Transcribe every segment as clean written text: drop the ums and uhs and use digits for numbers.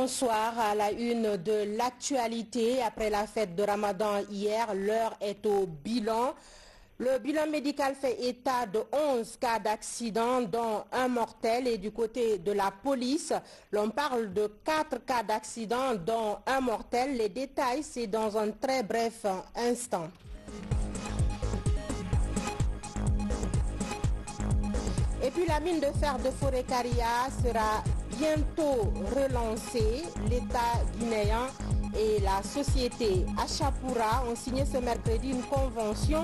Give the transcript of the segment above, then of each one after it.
Bonsoir. À la une de l'actualité, après la fête de Ramadan hier, l'heure est au bilan. Le bilan médical fait état de 11 cas d'accident, dont un mortel. Et du côté de la police, l'on parle de 4 cas d'accident, dont un mortel. Les détails, c'est dans un très bref instant. Et puis la mine de fer de Forécaria sera bientôt relancée. L'État guinéen et la société Achapura ont signé ce mercredi une convention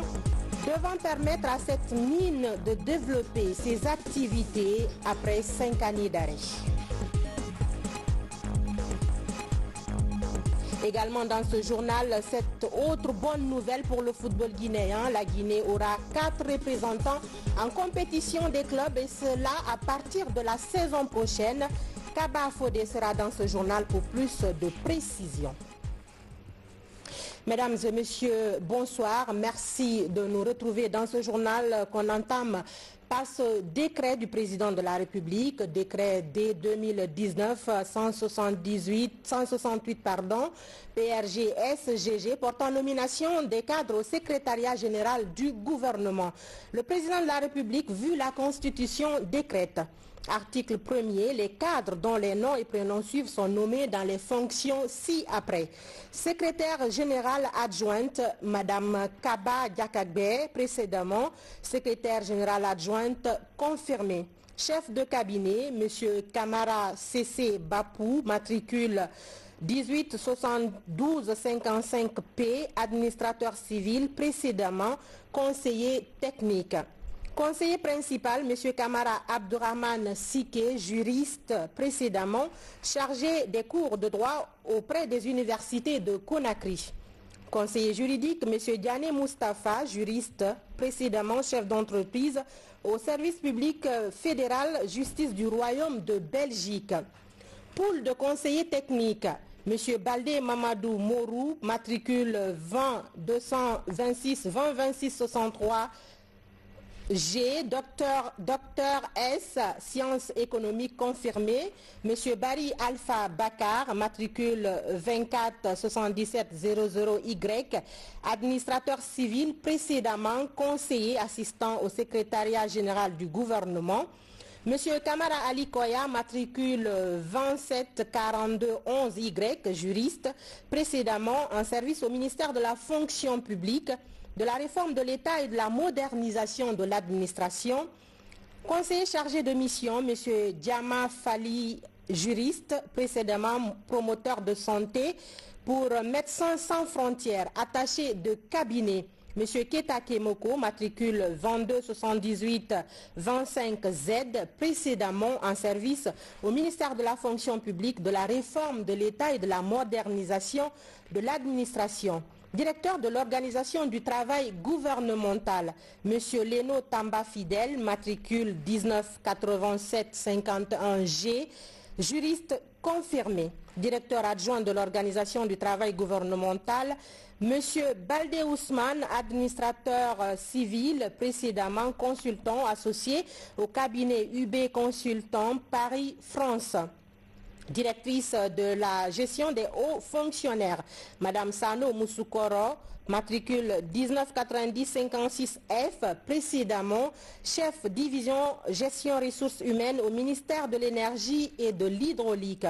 devant permettre à cette mine de développer ses activités après 5 années d'arrêt. Également dans ce journal, cette autre bonne nouvelle pour le football guinéen. La Guinée aura 4 représentants en compétition des clubs et cela à partir de la saison prochaine. Kaba Fodé sera dans ce journal pour plus de précisions. Mesdames et messieurs, bonsoir. Merci de nous retrouver dans ce journal qu'on entame par ce décret du président de la République, décret D 2019 168 PRG SGG portant nomination des cadres au secrétariat général du gouvernement. Le président de la République, vu la Constitution, décrète. Article 1er, les cadres dont les noms et prénoms suivent sont nommés dans les fonctions ci-après. Secrétaire générale adjointe, Madame Kaba Diakagbe, précédemment, secrétaire générale adjointe confirmée. Chef de cabinet, Monsieur Kamara CC Bapou, matricule 187255P, administrateur civil, précédemment conseiller technique. Conseiller principal, M. Kamara Abdourahman Sike, juriste, précédemment chargé des cours de droit auprès des universités de Conakry. Conseiller juridique, M. Diané Moustapha, juriste, précédemment chef d'entreprise au service public fédéral justice du Royaume de Belgique. Pool de conseillers techniques, M. Baldé Mamadou Morou, matricule 20-226-20-26-63, G, docteur S, sciences économiques confirmées, M. Barry Alpha Bakar, matricule 24-77-00Y, administrateur civil, précédemment conseiller assistant au secrétariat général du gouvernement, M. Kamara Ali Koya, matricule 27-42-11Y, juriste, précédemment en service au ministère de la fonction publique, de la réforme de l'État et de la modernisation de l'administration. Conseiller chargé de mission, M. Diama Fali, juriste, précédemment promoteur de santé pour Médecins sans frontières, attaché de cabinet. M. Keta Kemoko, matricule 22-78-25Z, précédemment en service au ministère de la fonction publique, de la réforme de l'État et de la modernisation de l'administration. Directeur de l'organisation du travail gouvernemental, M. Leno Tamba Fidel, matricule 1987-51G, juriste confirmé. Directeur adjoint de l'organisation du travail gouvernemental, M. Baldé Ousmane, administrateur civil, précédemment consultant associé au cabinet UB Consultant Paris-France. Directrice de la gestion des hauts fonctionnaires, Madame Sano Mousoukoro, matricule 1990-56F, précédemment chef division gestion ressources humaines au ministère de l'énergie et de l'hydraulique.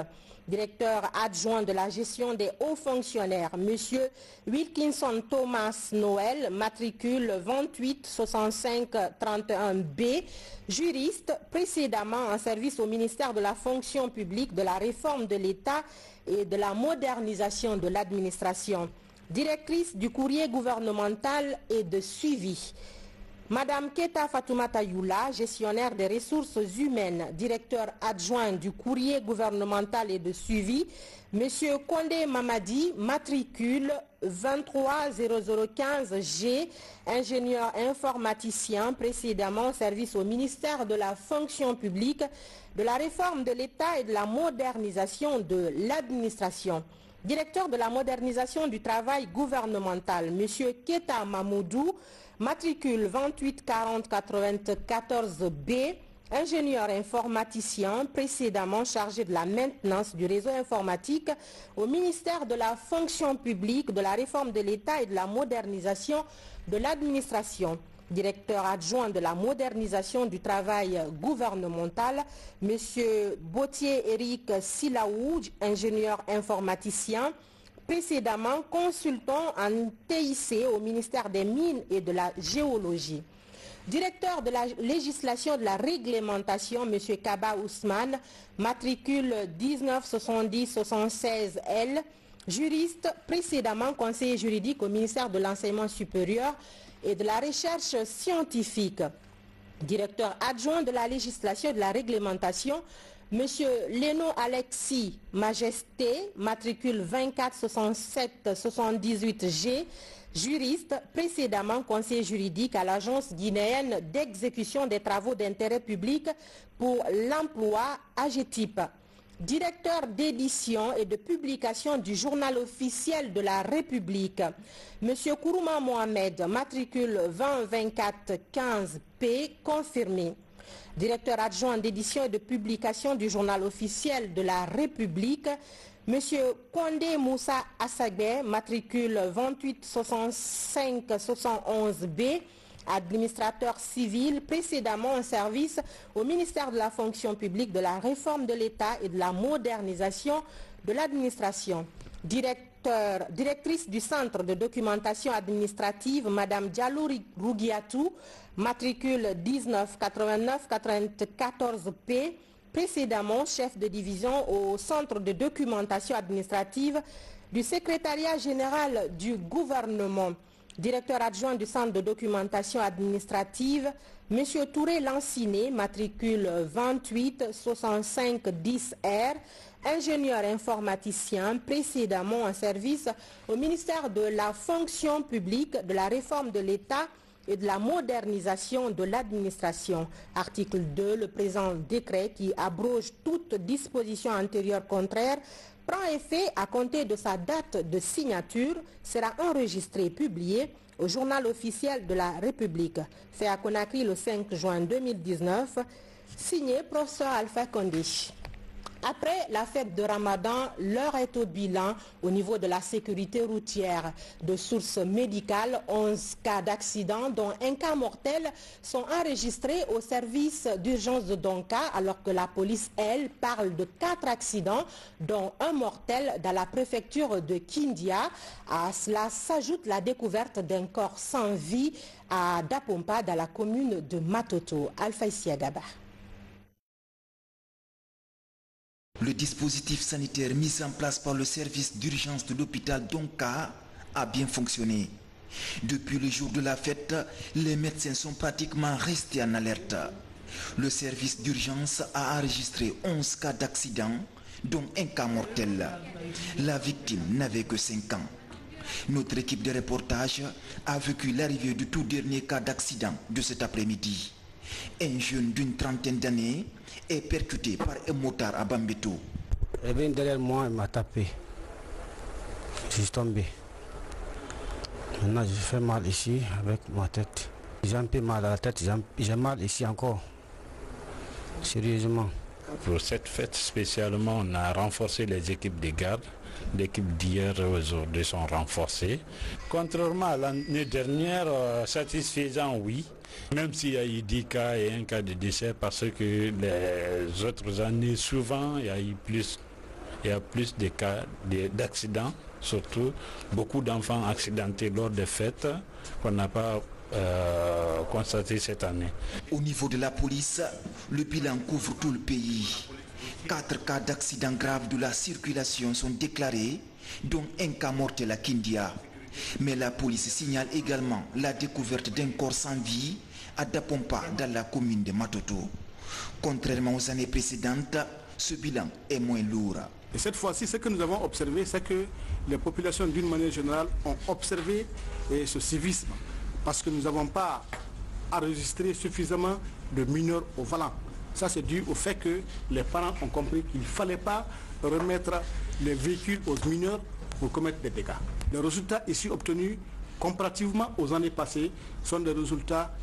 Directeur adjoint de la gestion des hauts fonctionnaires, Monsieur Wilkinson Thomas Noël, matricule 28-65-31B, juriste, précédemment en service au ministère de la fonction publique, de la réforme de l'État et de la modernisation de l'administration. Directrice du courrier gouvernemental et de suivi. Madame Keta Fatoumata Youla, gestionnaire des ressources humaines, directeur adjoint du courrier gouvernemental et de suivi. Monsieur Kondé Mamadi, matricule 230015G, ingénieur informaticien, précédemment service au ministère de la fonction publique, de la réforme de l'État et de la modernisation de l'administration. Directeur de la modernisation du travail gouvernemental, M. Keta Mamoudou, matricule 284094B, ingénieur informaticien précédemment chargé de la maintenance du réseau informatique au ministère de la fonction publique, de la réforme de l'État et de la modernisation de l'administration. Directeur adjoint de la modernisation du travail gouvernemental, M. Bautier Éric Silaou, ingénieur informaticien, précédemment consultant en TIC au ministère des Mines et de la Géologie. Directeur de la législation de la réglementation, M. Kaba Ousmane, matricule 1970-76L, juriste, précédemment conseiller juridique au ministère de l'Enseignement supérieur et de la recherche scientifique. Directeur adjoint de la législation et de la réglementation, M. Leno Alexis Majesté, matricule 2467-78G, juriste, précédemment conseiller juridique à l'Agence guinéenne d'exécution des travaux d'intérêt public pour l'emploi AGETIP. Directeur d'édition et de publication du journal officiel de la République, M. Kourouma Mohamed, matricule 2024-15P, confirmé. Directeur adjoint d'édition et de publication du journal officiel de la République, M. Kondé Moussa Assagbe, matricule 2865-71B, administrateur civil, précédemment en service au ministère de la fonction publique, de la réforme de l'État et de la modernisation de l'administration. Directrice du Centre de documentation administrative, Mme Diallo Rougiatou, matricule 1989-94P, précédemment chef de division au Centre de documentation administrative du Secrétariat général du gouvernement. Directeur adjoint du Centre de documentation administrative, M. Touré Lanciné, matricule 286510R, ingénieur informaticien, précédemment en service au ministère de la fonction publique, de la réforme de l'État et de la modernisation de l'administration. Article 2, le présent décret qui abroge toute disposition antérieure contraire prend effet à compter de sa date de signature, sera enregistré et publié au journal officiel de la République. Fait à Conakry le 5 juin 2019, signé professeur Alpha Condé. Après la fête de Ramadan, l'heure est au bilan au niveau de la sécurité routière. De sources médicales, 11 cas d'accident, dont un cas mortel, sont enregistrés au service d'urgence de Donka, alors que la police, elle, parle de 4 accidents, dont un mortel dans la préfecture de Kindia. À cela s'ajoute la découverte d'un corps sans vie à Dapompa, dans la commune de Matoto. Alpha Isiagaba. Le dispositif sanitaire mis en place par le service d'urgence de l'hôpital Donka a bien fonctionné. Depuis le jour de la fête, les médecins sont pratiquement restés en alerte. Le service d'urgence a enregistré 11 cas d'accident, dont un cas mortel. La victime n'avait que 5 ans. Notre équipe de reportage a vécu l'arrivée du tout dernier cas d'accident de cet après-midi. Un jeune d'une trentaine d'années est percuté par un motard à Bambeto. Elle vient derrière moi, elle m'a tapé. Je suis tombé. Maintenant, je fais mal ici avec ma tête. J'ai un peu mal à la tête, j'ai mal ici encore. Sérieusement. Pour cette fête spécialement, on a renforcé les équipes de garde. L'équipe d'hier et aujourd'hui sont renforcées. Contrairement à l'année dernière, satisfaisant oui. Même s'il y a eu 10 cas et un cas de décès, parce que les autres années, souvent, il y a plus de cas d'accidents, surtout beaucoup d'enfants accidentés lors des fêtes qu'on n'a pas constaté cette année. Au niveau de la police, le bilan couvre tout le pays. 4 cas d'accidents graves de la circulation sont déclarés, dont un cas mortel à Kindia. Mais la police signale également la découverte d'un corps sans vie à Dapompa, dans la commune de Matoto. Contrairement aux années précédentes, ce bilan est moins lourd. Et cette fois-ci, ce que nous avons observé, c'est que les populations d'une manière générale ont observé ce civisme, parce que nous n'avons pas enregistré suffisamment de mineurs au volant. Ça, c'est dû au fait que les parents ont compris qu'il ne fallait pas remettre les véhicules aux mineurs pour commettre des dégâts. Les résultats ici obtenus, comparativement aux années passées, sont des résultats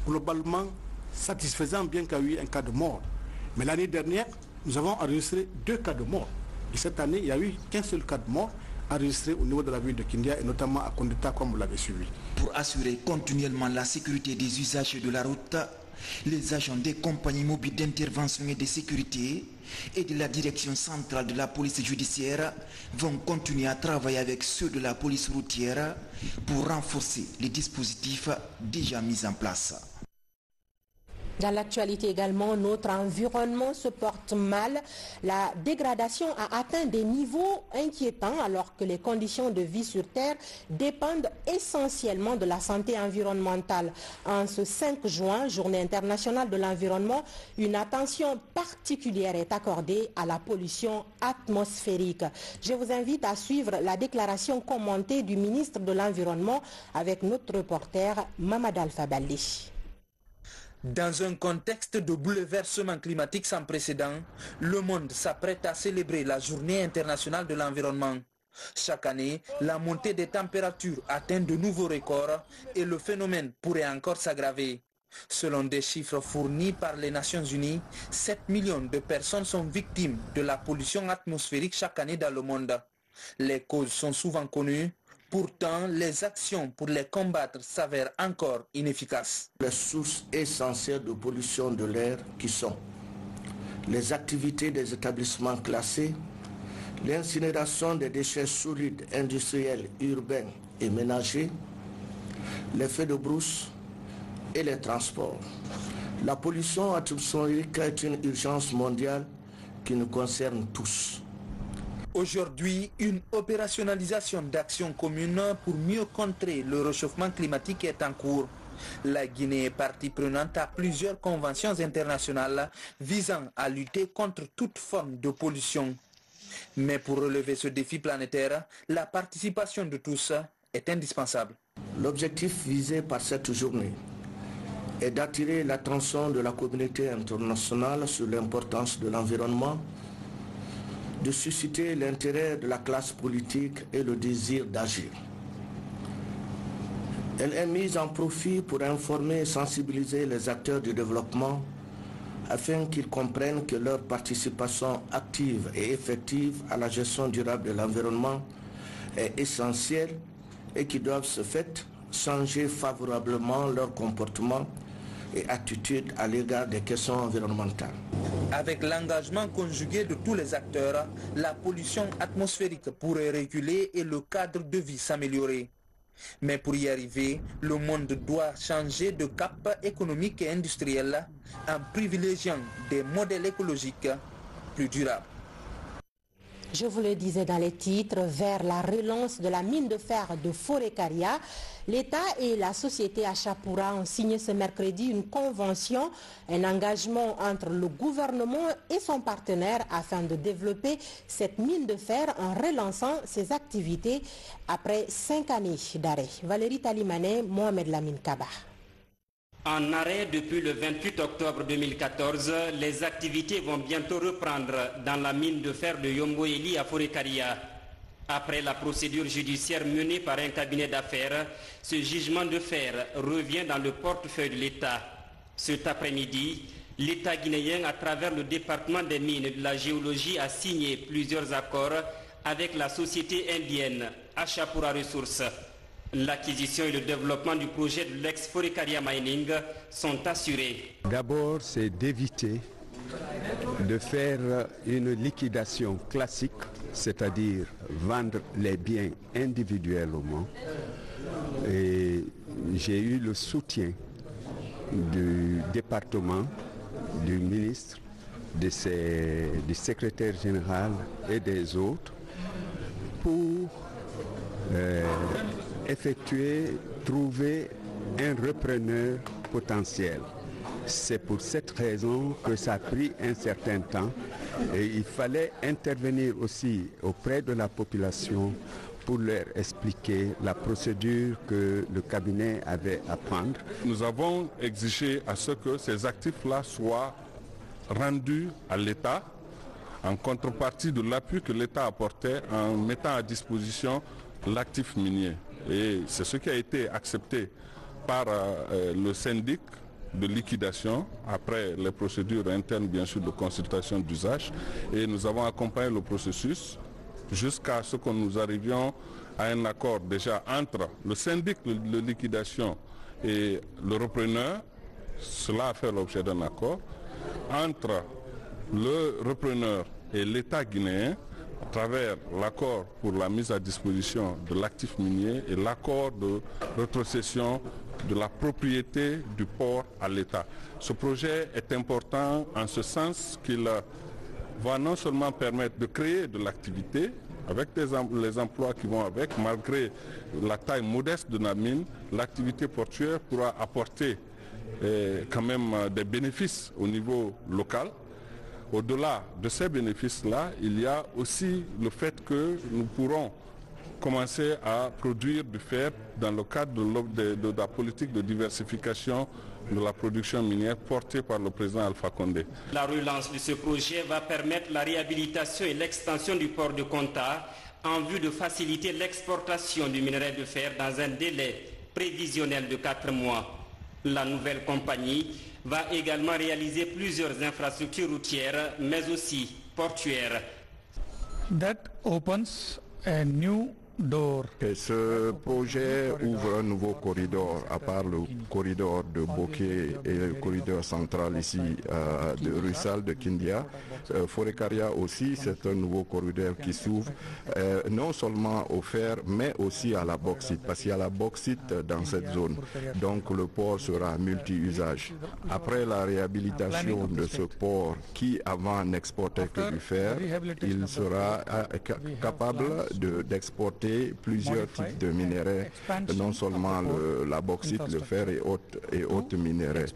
globalement satisfaisant, bien qu'il y ait eu un cas de mort. Mais l'année dernière, nous avons enregistré 2 cas de mort. Et cette année, il n'y a eu qu'un seul cas de mort enregistré au niveau de la ville de Kindia et notamment à Kondita, comme vous l'avez suivi. Pour assurer continuellement la sécurité des usagers de la route, les agents des compagnies mobiles d'intervention et de sécurité et de la direction centrale de la police judiciaire vont continuer à travailler avec ceux de la police routière pour renforcer les dispositifs déjà mis en place. Dans l'actualité également, notre environnement se porte mal. La dégradation a atteint des niveaux inquiétants alors que les conditions de vie sur Terre dépendent essentiellement de la santé environnementale. En ce 5 juin, Journée internationale de l'environnement, une attention particulière est accordée à la pollution atmosphérique. Je vous invite à suivre la déclaration commentée du ministre de l'Environnement avec notre reporter Mamadou Alpha Baldi. Dans un contexte de bouleversement climatique sans précédent, le monde s'apprête à célébrer la Journée internationale de l'environnement. Chaque année, la montée des températures atteint de nouveaux records et le phénomène pourrait encore s'aggraver. Selon des chiffres fournis par les Nations Unies, 7 millions de personnes sont victimes de la pollution atmosphérique chaque année dans le monde. Les causes sont souvent connues. Pourtant, les actions pour les combattre s'avèrent encore inefficaces. Les sources essentielles de pollution de l'air qui sont les activités des établissements classés, l'incinération des déchets solides industriels, urbains et ménagers, les feux de brousse et les transports. La pollution atmosphérique est une urgence mondiale qui nous concerne tous. Aujourd'hui, une opérationnalisation d'actions communes pour mieux contrer le réchauffement climatique est en cours. La Guinée est partie prenante à plusieurs conventions internationales visant à lutter contre toute forme de pollution. Mais pour relever ce défi planétaire, la participation de tous est indispensable. L'objectif visé par cette journée est d'attirer l'attention de la communauté internationale sur l'importance de l'environnement, de susciter l'intérêt de la classe politique et le désir d'agir. Elle est mise en profit pour informer et sensibiliser les acteurs du développement afin qu'ils comprennent que leur participation active et effective à la gestion durable de l'environnement est essentielle et qu'ils doivent se fait changer favorablement leur comportement et attitude à l'égard des questions environnementales. Avec l'engagement conjugué de tous les acteurs, la pollution atmosphérique pourrait reculer et le cadre de vie s'améliorer. Mais pour y arriver, le monde doit changer de cap économique et industriel en privilégiant des modèles écologiques plus durables. Je vous le disais dans les titres, vers la relance de la mine de fer de Forécaria, l'État et la société Achapura ont signé ce mercredi une convention, un engagement entre le gouvernement et son partenaire afin de développer cette mine de fer en relançant ses activités après 5 années d'arrêt. Valérie Talimane, Mohamed Lamine Kaba. En arrêt depuis le 28 octobre 2014, les activités vont bientôt reprendre dans la mine de fer de Yomboeli à Forécaria. Après la procédure judiciaire menée par un cabinet d'affaires, ce jugement de fer revient dans le portefeuille de l'État. Cet après-midi, l'État guinéen, à travers le département des mines et de la géologie, a signé plusieurs accords avec la société indienne Achapura Ressources. L'acquisition et le développement du projet de l'ex-Forécaria Mining sont assurés. D'abord, c'est d'éviter de faire une liquidation classique, c'est-à-dire vendre les biens individuellement. Et j'ai eu le soutien du département, du ministre, du secrétaire général et des autres pour trouver un repreneur potentiel. C'est pour cette raison que ça a pris un certain temps et il fallait intervenir aussi auprès de la population pour leur expliquer la procédure que le cabinet avait à prendre. Nous avons exigé à ce que ces actifs-là soient rendus à l'État en contrepartie de l'appui que l'État apportait en mettant à disposition l'actif minier. Et c'est ce qui a été accepté par le syndic de liquidation après les procédures internes bien sûr de consultation d'usage et nous avons accompagné le processus jusqu'à ce que nous arrivions à un accord déjà entre le syndic de liquidation et le repreneur. Cela a fait l'objet d'un accord entre le repreneur et l'État guinéen à travers l'accord pour la mise à disposition de l'actif minier et l'accord de rétrocession de la propriété du port à l'État. Ce projet est important en ce sens qu'il va non seulement permettre de créer de l'activité avec les emplois qui vont avec, malgré la taille modeste de la mine, l'activité portuaire pourra apporter quand même des bénéfices au niveau local. Au-delà de ces bénéfices-là, il y a aussi le fait que nous pourrons commencer à produire du fer dans le cadre de la politique de diversification de la production minière portée par le président Alpha Condé. La relance de ce projet va permettre la réhabilitation et l'extension du port de Konta en vue de faciliter l'exportation du minerai de fer dans un délai prévisionnel de 4 mois. La nouvelle compagnie va également réaliser plusieurs infrastructures routières, mais aussi portuaires. That opens a new door. Et ce projet ouvre un nouveau corridor, à part le corridor de Boké et le corridor central ici de Russal, de Kindia. Forécaria aussi, c'est un nouveau corridor qui s'ouvre non seulement au fer, mais aussi à la bauxite, parce qu'il y a la bauxite dans cette zone. Donc le port sera multi-usage. Après la réhabilitation de ce port qui avant n'exportait que du fer, il sera capable d'exporter plusieurs types de minéraux, non seulement la bauxite, le fer et autres minéraux.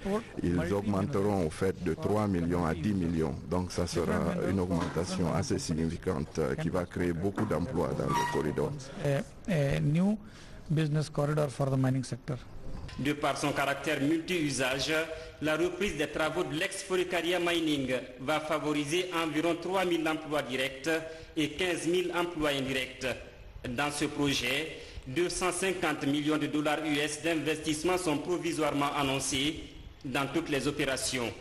Ils augmenteront au fait de 3 millions à 10 millions. Donc ça sera une augmentation assez significante qui va créer beaucoup d'emplois dans le corridor. A new business corridor for the mining sector. De par son caractère multi-usage, la reprise des travaux de l'ex-Forécaria Mining va favoriser environ 3 000 emplois directs et 15 000 emplois indirects. Dans ce projet, 250 millions de dollars US d'investissement sont provisoirement annoncés dans toutes les opérations.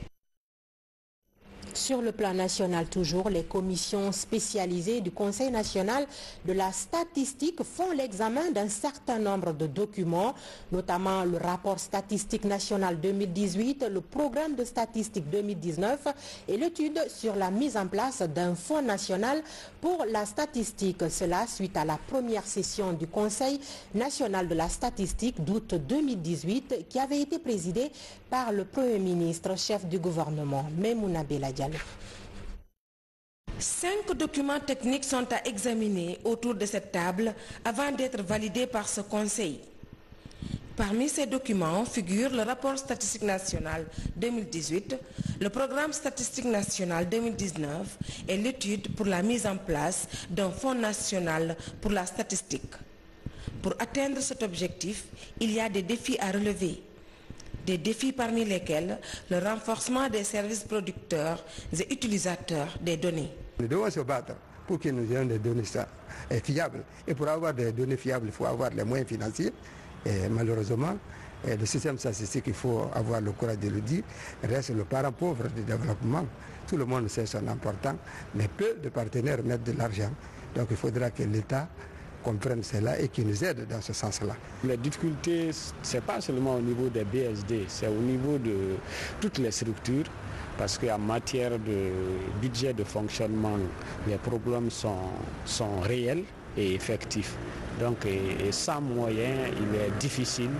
Sur le plan national toujours, les commissions spécialisées du Conseil national de la statistique font l'examen d'un certain nombre de documents, notamment le rapport statistique national 2018, le programme de statistique 2019 et l'étude sur la mise en place d'un fonds national pour la statistique. Cela suite à la première session du Conseil national de la statistique d'août 2018 qui avait été présidée par le Premier ministre, chef du gouvernement, Maimouna Bella Diallo. 5 documents techniques sont à examiner autour de cette table avant d'être validés par ce Conseil. Parmi ces documents figurent le rapport statistique national 2018, le programme statistique national 2019 et l'étude pour la mise en place d'un fonds national pour la statistique. Pour atteindre cet objectif, il y a des défis à relever. Des défis parmi lesquels le renforcement des services producteurs et utilisateurs des données. Nous devons se battre pour que nous ayons des données fiables. Et pour avoir des données fiables, il faut avoir les moyens financiers. Et malheureusement, le système statistique, il faut avoir le courage de le dire, reste le parent pauvre du développement. Tout le monde sait son important, mais peu de partenaires mettent de l'argent. Donc il faudra que l'État comprennent cela et qui nous aident dans ce sens-là. Les difficultés, ce n'est pas seulement au niveau des BSD, c'est au niveau de toutes les structures, parce qu'en matière de budget de fonctionnement, les problèmes sont réels et effectifs. Donc, et sans moyens, il est difficile,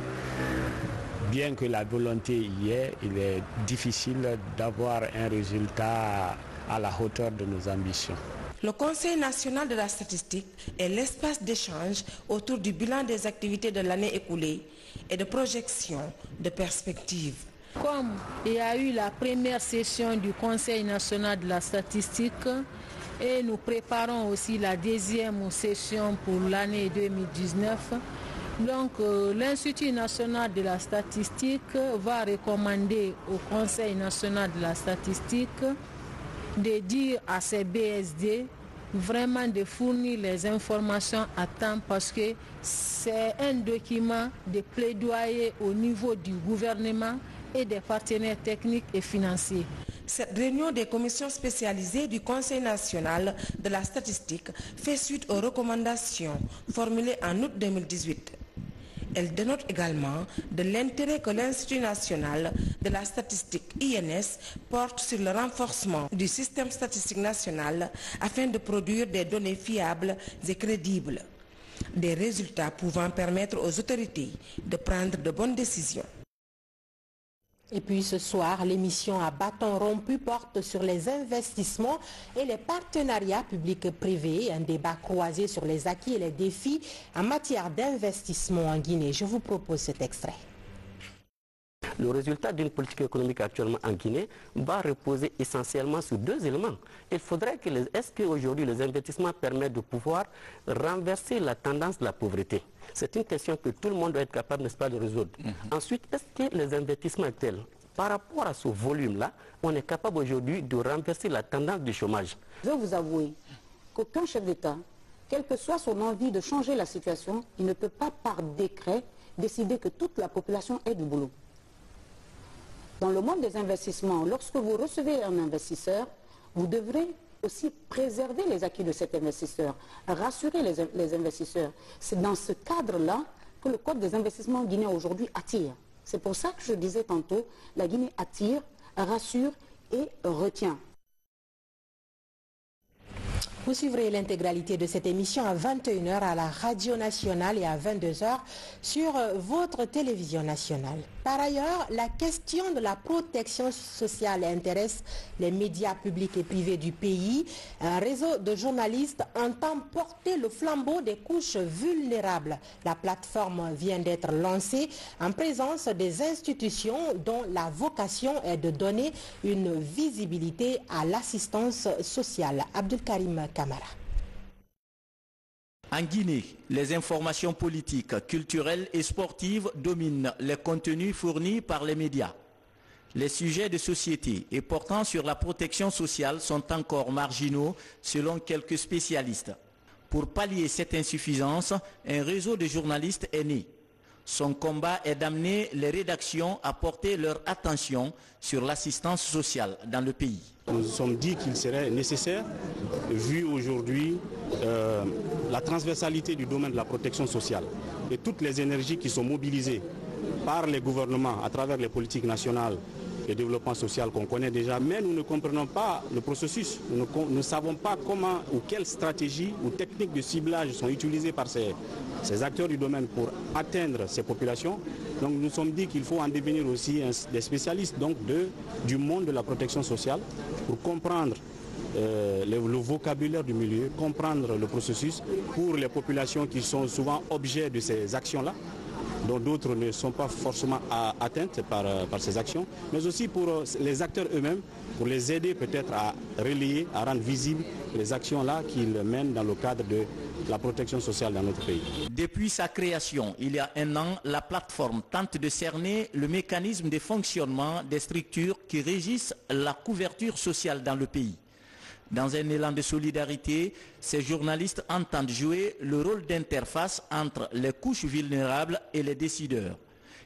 bien que la volonté y est, il est difficile d'avoir un résultat à la hauteur de nos ambitions. Le Conseil national de la statistique est l'espace d'échange autour du bilan des activités de l'année écoulée et de projection de perspectives. Comme il y a eu la première session du Conseil national de la statistique et nous préparons aussi la deuxième session pour l'année 2019, donc l'Institut national de la statistique va recommander au Conseil national de la statistique de dire à ces BSD vraiment de fournir les informations à temps parce que c'est un document de plaidoyer au niveau du gouvernement et des partenaires techniques et financiers. Cette réunion des commissions spécialisées du Conseil national de la statistique fait suite aux recommandations formulées en août 2018. Elle dénote également de l'intérêt que l'Institut national de la statistique INS porte sur le renforcement du système statistique national afin de produire des données fiables et crédibles. Des résultats pouvant permettre aux autorités de prendre de bonnes décisions. Et puis ce soir, l'émission à bâton rompu porte sur les investissements et les partenariats publics-privés, un débat croisé sur les acquis et les défis en matière d'investissement en Guinée. Je vous propose cet extrait. Le résultat d'une politique économique actuellement en Guinée va reposer essentiellement sur deux éléments. Il faudrait que est-ce qu'aujourd'hui les investissements permettent de pouvoir renverser la tendance de la pauvreté? C'est une question que tout le monde doit être capable, n'est-ce pas, de résoudre. Ensuite, est-ce que les investissements actuels, par rapport à ce volume-là, on est capable aujourd'hui de renverser la tendance du chômage? Je veux vous avouer qu'aucun chef d'État, quelle que soit son envie de changer la situation, il ne peut pas par décret décider que toute la population ait du boulot. Dans le monde des investissements, lorsque vous recevez un investisseur, vous devrez aussi préserver les acquis de cet investisseur, rassurer les investisseurs. C'est dans ce cadre-là que le Code des investissements guinéens aujourd'hui attire. C'est pour ça que je disais tantôt, la Guinée attire, rassure et retient. Vous suivrez l'intégralité de cette émission à 21h à la Radio Nationale et à 22h sur votre télévision nationale. Par ailleurs, la question de la protection sociale intéresse les médias publics et privés du pays. Un réseau de journalistes entend porter le flambeau des couches vulnérables. La plateforme vient d'être lancée en présence des institutions dont la vocation est de donner une visibilité à l'assistance sociale. Abdul Karim Kamara. En Guinée, les informations politiques, culturelles et sportives dominent les contenus fournis par les médias. Les sujets de société et portant sur la protection sociale sont encore marginaux selon quelques spécialistes. Pour pallier cette insuffisance, un réseau de journalistes est né. Son combat est d'amener les rédactions à porter leur attention sur l'assistance sociale dans le pays. Nous nous sommes dit qu'il serait nécessaire, vu aujourd'hui la transversalité du domaine de la protection sociale et toutes les énergies qui sont mobilisées par les gouvernements à travers les politiques nationales de développement social qu'on connaît déjà, mais nous ne comprenons pas le processus. Nous ne savons pas comment ou quelles stratégies ou techniques de ciblage sont utilisées par ces acteurs du domaine pour atteindre ces populations. Donc nous nous sommes dit qu'il faut en devenir aussi des spécialistes donc, du monde de la protection sociale pour comprendre le vocabulaire du milieu, comprendre le processus pour les populations qui sont souvent objets de ces actions-là, dont d'autres ne sont pas forcément atteintes par ces actions, mais aussi pour les acteurs eux-mêmes, pour les aider peut-être à relayer, à rendre visibles les actions-là qu'ils mènent dans le cadre de la protection sociale dans notre pays. Depuis sa création, il y a un an, la plateforme tente de cerner le mécanisme de fonctionnement des structures qui régissent la couverture sociale dans le pays. Dans un élan de solidarité, ces journalistes entendent jouer le rôle d'interface entre les couches vulnérables et les décideurs.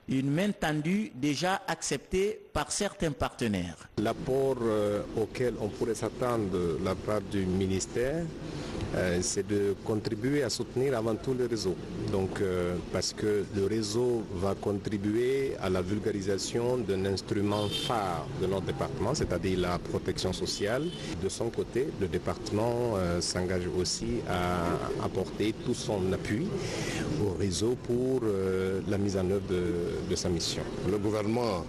Une main tendue déjà acceptée par certains partenaires. L'apport auquel on pourrait s'attendre de la part du ministère, c'est de contribuer à soutenir avant tout le réseau. Donc, parce que le réseau va contribuer à la vulgarisation d'un instrument phare de notre département, c'est-à-dire la protection sociale. De son côté, le département s'engage aussi à apporter tout son appui au réseau pour la mise en œuvre de sa mission. Le gouvernement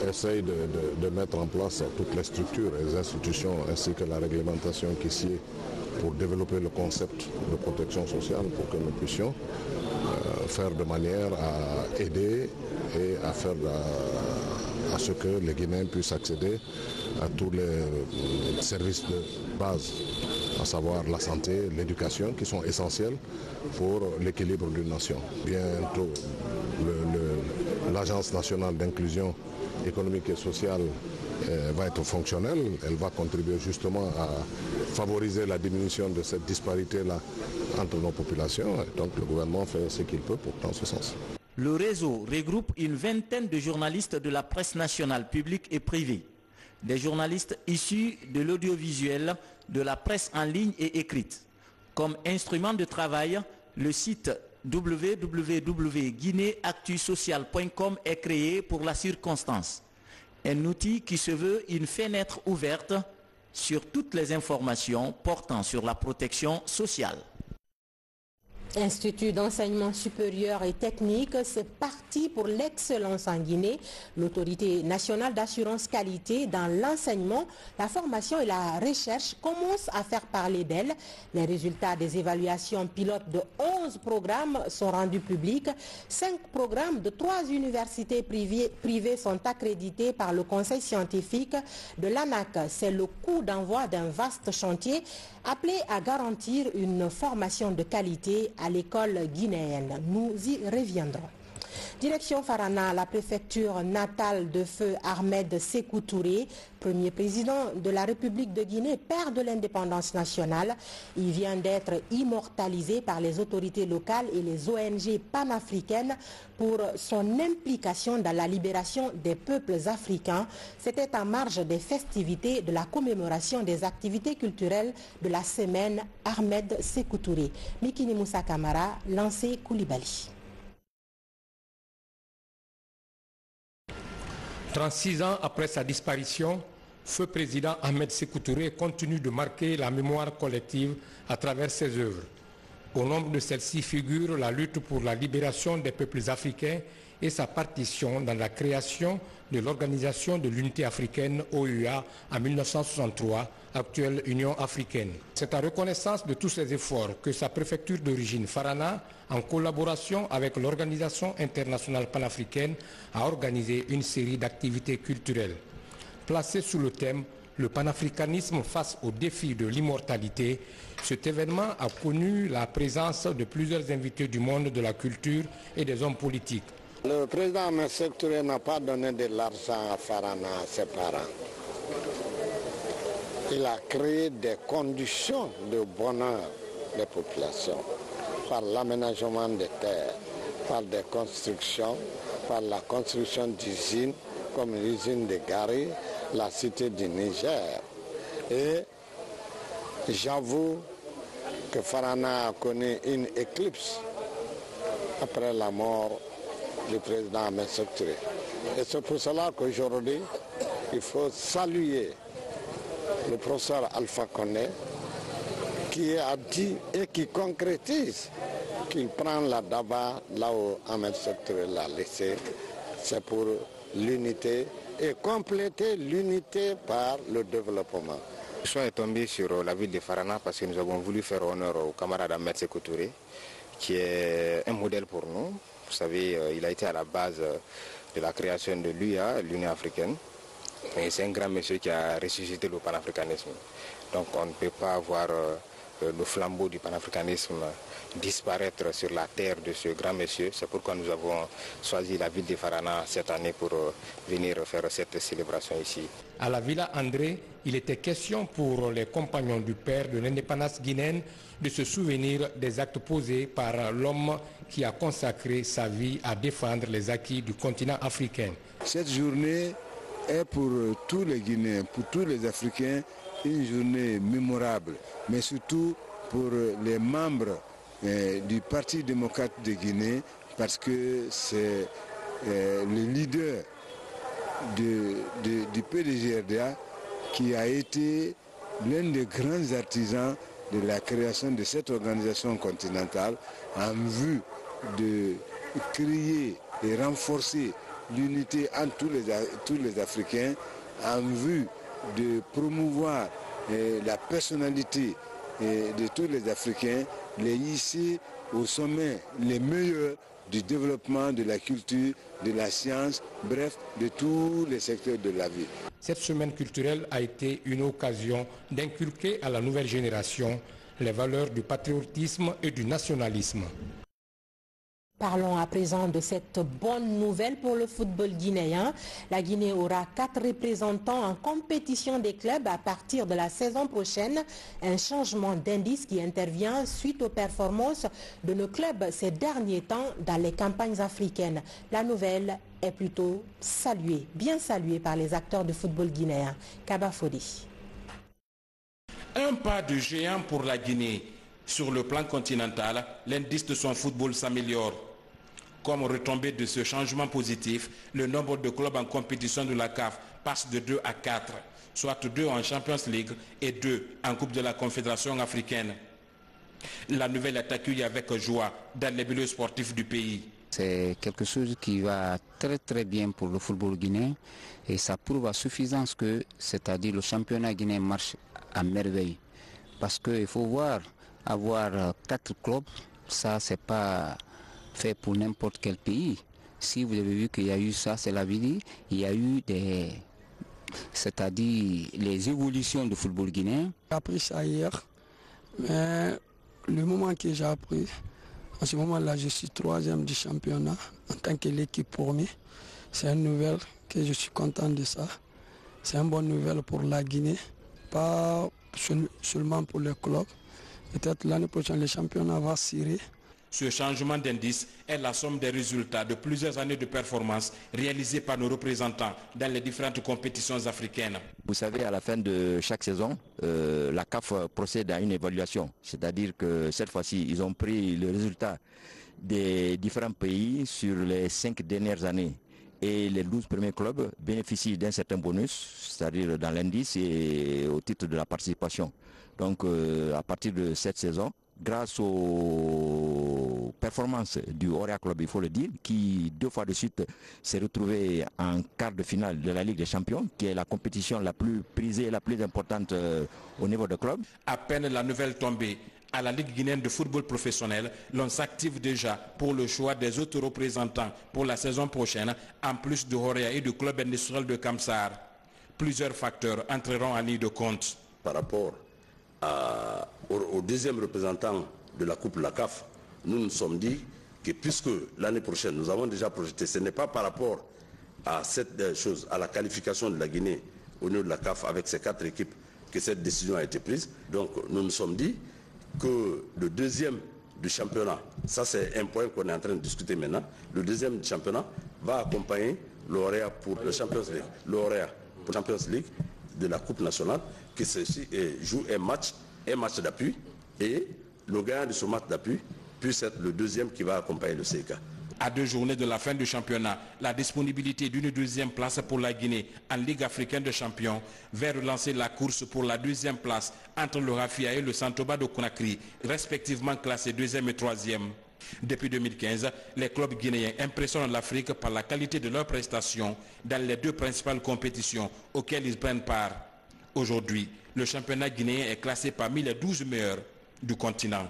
essaye de mettre en place toutes les structures et les institutions ainsi que la réglementation qui s'y est pour développer le concept de protection sociale pour que nous puissions faire de manière à aider et à faire à ce que les Guinéens puissent accéder à tous les services de base, à savoir la santé, l'éducation, qui sont essentiels pour l'équilibre d'une nation. Bientôt, l'Agence nationale d'inclusion économique et sociale va être fonctionnelle. Elle va contribuer justement à favoriser la diminution de cette disparité-là entre nos populations. Et donc le gouvernement fait ce qu'il peut pour dans ce sens. Le réseau regroupe une vingtaine de journalistes de la presse nationale, publique et privée. Des journalistes issus de l'audiovisuel, de la presse en ligne et écrite. Comme instrument de travail, le site www.guineactusocial.com est créé pour la circonstance. Un outil qui se veut une fenêtre ouverte sur toutes les informations portant sur la protection sociale. Institut d'enseignement supérieur et technique, c'est parti pour l'excellence en Guinée. L'autorité nationale d'assurance qualité dans l'enseignement, la formation et la recherche commencent à faire parler d'elle. Les résultats des évaluations pilotes de 11 programmes sont rendus publics. 5 programmes de 3 universités privées sont accrédités par le conseil scientifique de l'ANAC. C'est le coup d'envoi d'un vaste chantier appelé à garantir une formation de qualité à l'école guinéenne. Nous y reviendrons. Direction Farana, la préfecture natale de feu Ahmed Sékou Touré, premier président de la République de Guinée, père de l'indépendance nationale. Il vient d'être immortalisé par les autorités locales et les ONG panafricaines pour son implication dans la libération des peuples africains. C'était en marge des festivités de la commémoration des activités culturelles de la semaine Ahmed Sékou Touré. Mikini Moussa Kamara, Lancé Koulibaly. 36 ans après sa disparition, feu président Ahmed Sékou Touré continue de marquer la mémoire collective à travers ses œuvres. Au nombre de celles-ci figure la lutte pour la libération des peuples africains et sa partition dans la création de l'Organisation de l'Unité africaine OUA en 1963, actuelle Union africaine. C'est en reconnaissance de tous ces efforts que sa préfecture d'origine Farana, en collaboration avec l'Organisation internationale panafricaine, a organisé une série d'activités culturelles. Placée sous le thème « Le panafricanisme face aux défis de l'immortalité », cet événement a connu la présence de plusieurs invités du monde de la culture et des hommes politiques. Le président Ahmed Sékou Touré n'a pas donné de l'argent à Farana, à ses parents. Il a créé des conditions de bonheur des populations par l'aménagement des terres, par des constructions, par la construction d'usines comme l'usine de Gari, la cité du Niger. Et j'avoue que Farana a connu une éclipse après la mort du président Ahmed Sékou Touré. Et c'est pour cela qu'aujourd'hui, il faut saluer le professeur Alpha Condé qui a dit et qui concrétise qu'il prend la Daba là où Ahmed Sékou Touré l'a laissé. C'est pour l'unité et compléter l'unité par le développement. Le choix est tombé sur la ville de Farana parce que nous avons voulu faire honneur au camarade Ahmed Sékou Touré, qui est un modèle pour nous. Vous savez, il a été à la base de la création de l'UA, l'Union africaine. Et c'est un grand monsieur qui a ressuscité le panafricanisme. Donc on ne peut pas voir le flambeau du panafricanisme disparaître sur la terre de ce grand monsieur. C'est pourquoi nous avons choisi la ville de Farana cette année pour venir faire cette célébration ici. À la Villa André, il était question pour les compagnons du père de l'indépendance guinéenne de se souvenir des actes posés par l'homme qui a consacré sa vie à défendre les acquis du continent africain. Cette journée est pour tous les Guinéens, pour tous les Africains, une journée mémorable, mais surtout pour les membres du Parti démocrate de Guinée, parce que c'est le leader du PDGRDA qui a été l'un des grands artisans de la création de cette organisation continentale en vue de créer et renforcer l'unité entre tous les Africains, en vue de promouvoir la personnalité de tous les Africains, les hisser au sommet les meilleurs du développement de la culture, de la science, bref, de tous les secteurs de la vie. Cette semaine culturelle a été une occasion d'inculquer à la nouvelle génération les valeurs du patriotisme et du nationalisme. Parlons à présent de cette bonne nouvelle pour le football guinéen. La Guinée aura 4 représentants en compétition des clubs à partir de la saison prochaine. Un changement d'indice qui intervient suite aux performances de nos clubs ces derniers temps dans les campagnes africaines. La nouvelle est plutôt saluée, bien saluée par les acteurs du football guinéen. Kaba Fodi. Un pas de géant pour la Guinée. Sur le plan continental, l'indice de son football s'améliore. Comme retombée de ce changement positif, le nombre de clubs en compétition de la CAF passe de 2 à 4, soit 2 en Champions League et 2 en Coupe de la Confédération africaine. La nouvelle est accueillie avec joie dans les milieux sportifs du pays. C'est quelque chose qui va très bien pour le football guinéen et ça prouve à suffisance que, c'est-à-dire le championnat guinéen marche à merveille. Parce qu'il faut voir, avoir 4 clubs, ça c'est pas fait pour n'importe quel pays. Si vous avez vu qu'il y a eu ça, c'est la vie, il y a eu des, c'est-à-dire les évolutions du football guinéen. J'ai appris ça hier, mais le moment que j'ai appris, en ce moment-là, je suis 3e du championnat en tant que l'équipe première. C'est une nouvelle que je suis content de ça. C'est une bonne nouvelle pour la Guinée, pas seulement pour le club. Peut-être l'année prochaine, le championnat va cirer. Ce changement d'indice est la somme des résultats de plusieurs années de performances réalisées par nos représentants dans les différentes compétitions africaines. Vous savez, à la fin de chaque saison, la CAF procède à une évaluation. C'est-à-dire que cette fois-ci, ils ont pris le résultat des différents pays sur les 5 dernières années. Et les 12 premiers clubs bénéficient d'un certain bonus, c'est-à-dire dans l'indice et au titre de la participation. Donc à partir de cette saison, grâce aux performances du Orea Club, il faut le dire, qui 2 fois de suite s'est retrouvé en quart de finale de la Ligue des Champions, qui est la compétition la plus prisée et la plus importante au niveau de club. À peine la nouvelle tombée, à la Ligue guinéenne de football professionnel, l'on s'active déjà pour le choix des autres représentants pour la saison prochaine, en plus de Orea et du club industriel de Kamsar. Plusieurs facteurs entreront en ligne de compte. Par rapport au deuxième représentant de la Coupe de la CAF, nous nous sommes dit que puisque l'année prochaine nous avons déjà projeté, ce n'est pas par rapport à cette chose, à la qualification de la Guinée au niveau de la CAF avec ces 4 équipes que cette décision a été prise. Donc nous nous sommes dit que le deuxième du championnat, ça c'est un point qu'on est en train de discuter maintenant, le deuxième du championnat va accompagner l'Orea pour le Champions League, l'Orea pour la Champions League de la Coupe nationale, qui joue un match d'appui, et le gagnant de ce match d'appui puisse être le deuxième qui va accompagner le CK. À 2 journées de la fin du championnat, la disponibilité d'une 2e place pour la Guinée en Ligue africaine de champions va relancer la course pour la 2e place entre le Rafia et le Santoba de Conakry, respectivement classés 2e et 3e. Depuis 2015, les clubs guinéens impressionnent l'Afrique par la qualité de leurs prestations dans les 2 principales compétitions auxquelles ils prennent part. Aujourd'hui, le championnat guinéen est classé parmi les 12 meilleurs du continent.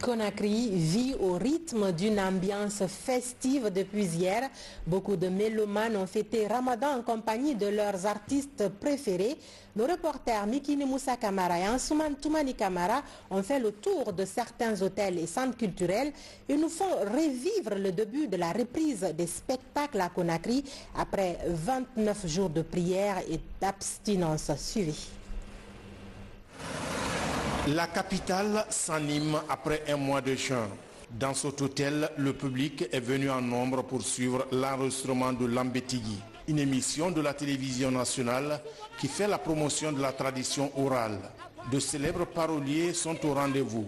Conakry vit au rythme d'une ambiance festive depuis hier. Beaucoup de mélomanes ont fêté Ramadan en compagnie de leurs artistes préférés. Nos reporters Mikini Moussa Kamara et Ansouman Toumani Kamara ont fait le tour de certains hôtels et centres culturels et nous font revivre le début de la reprise des spectacles à Conakry après 29 jours de prière et d'abstinence. Suivi. La capitale s'anime après un mois de chant. Dans cet hôtel, le public est venu en nombre pour suivre l'enregistrement de Lambétigui, une émission de la télévision nationale qui fait la promotion de la tradition orale. De célèbres paroliers sont au rendez-vous.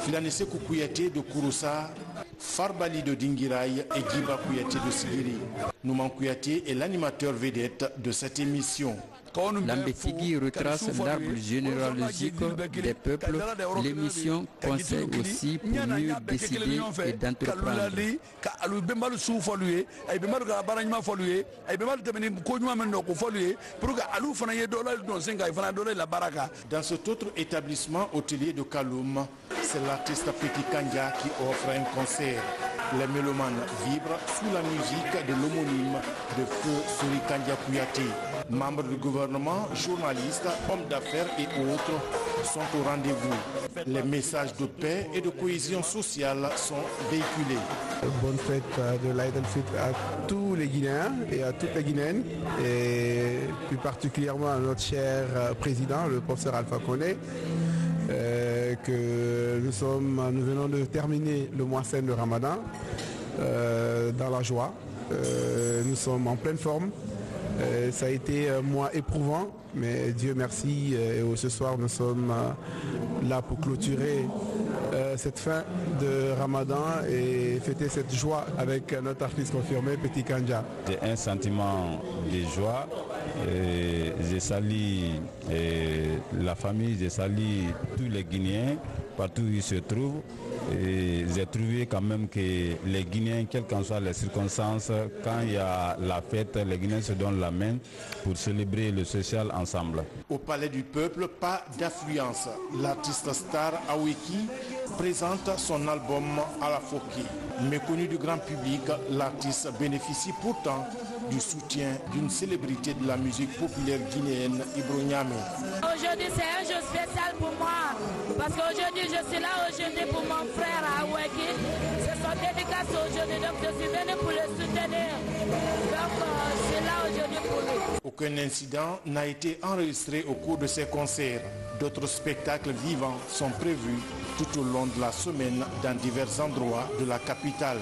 Filanissé Koukouyaté de Kouroussa, Farbali de Dingirai et Giba Kouyaté de Sigiri. Nouman Kouyaté est l'animateur vedette de cette émission. Lambétigui retrace l'arbre généalogique des peuples. L'émission conseille aussi pour mieux décider et d'entreprendre. Dans cet autre établissement hôtelier de Kaloum, c'est l'artiste Petit Kanja qui offre un concert. Les mélomanes vibrent sous la musique de l'homonyme de feu Sorikandia Kouyaté. Membres du gouvernement, journalistes, hommes d'affaires et autres sont au rendez-vous. Les messages de paix et de cohésion sociale sont véhiculés. Bonne fête de l'Aïd el-Fitr à tous les Guinéens et à toutes les Guinéennes, et plus particulièrement à notre cher président, le professeur Alpha Condé, que nous venons de terminer le mois saint de Ramadan dans la joie. Nous sommes en pleine forme. Ça a été un mois éprouvant, mais Dieu merci, ce soir nous sommes là pour clôturer cette fin de Ramadan et fêter cette joie avec notre artiste confirmé, Petit Kandja. C'est un sentiment de joie. Je salue la famille, je salue tous les Guinéens, partout où ils se trouvent. J'ai trouvé quand même que les Guinéens, quelles qu'en soient les circonstances, quand il y a la fête, les Guinéens se donnent la main pour célébrer le social ensemble. Au Palais du Peuple, pas d'affluence. L'artiste star Aweki présente son album à la Foké. Méconnu du grand public, l'artiste bénéficie pourtant du soutien d'une célébrité de la musique populaire guinéenne, Ibro Niamé. Aujourd'hui, c'est un jour spécial pour moi, parce qu'aujourd'hui, je suis là aujourd'hui pour mon frère Aweki. C'est son dédicace aujourd'hui, donc je suis venu pour le soutenir. Donc, je suis là aujourd'hui pour lui. Aucun incident n'a été enregistré au cours de ces concerts. D'autres spectacles vivants sont prévus tout au long de la semaine dans divers endroits de la capitale.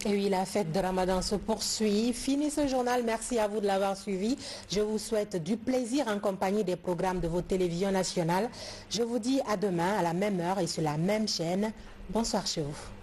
Et oui, la fête de Ramadan se poursuit. Fini ce journal. Merci à vous de l'avoir suivi. Je vous souhaite du plaisir en compagnie des programmes de vos télévisions nationales. Je vous dis à demain à la même heure et sur la même chaîne. Bonsoir chez vous.